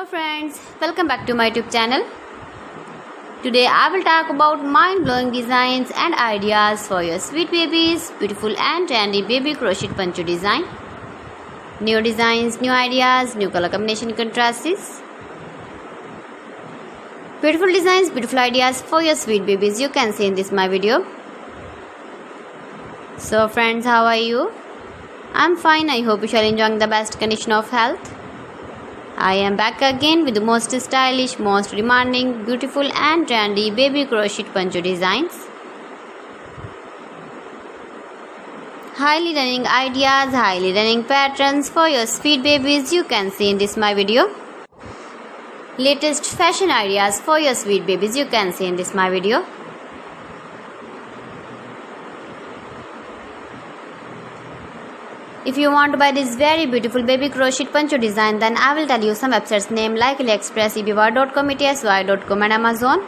Hello friends, welcome back to my YouTube channel. Today I will talk about mind-blowing designs and ideas for your sweet babies, beautiful and trendy baby crochet poncho design. New designs, new ideas, new color combination contrasts. Beautiful designs, beautiful ideas for your sweet babies you can see in this my video. So friends, how are you? I'm fine. I hope you shall enjoying the best condition of health. I am back again with the most stylish, most demanding, beautiful and trendy baby crochet poncho designs. Highly running ideas, highly running patterns for your sweet babies you can see in this my video. Latest fashion ideas for your sweet babies you can see in this my video. If you want to buy this very beautiful baby crochet poncho design, then I will tell you some websites name like AliExpress, eBay.com, etsy.com and Amazon.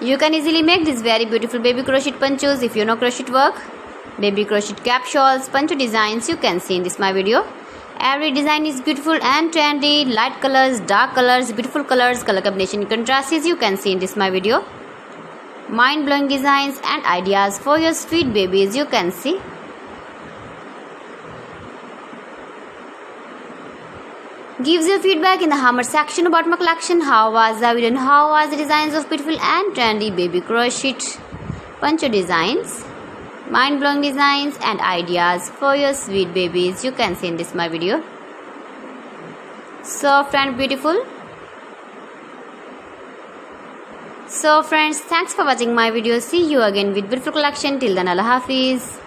You can easily make these very beautiful baby crochet ponchos if you know crochet work. Baby crochet cap shawls, poncho designs you can see in this my video. Every design is beautiful and trendy, light colors, dark colors, beautiful colors, color combination contrasts you can see in this my video. Mind-blowing designs and ideas for your sweet babies you can see. Gives your feedback in the comment section about my collection. How was the video and how was the designs of beautiful and trendy baby crochet poncho designs. Mind-blowing designs and ideas for your sweet babies you can see in this my video. Soft and beautiful. So friends, thanks for watching my video. See you again with beautiful collection. Till then, Allah Hafiz.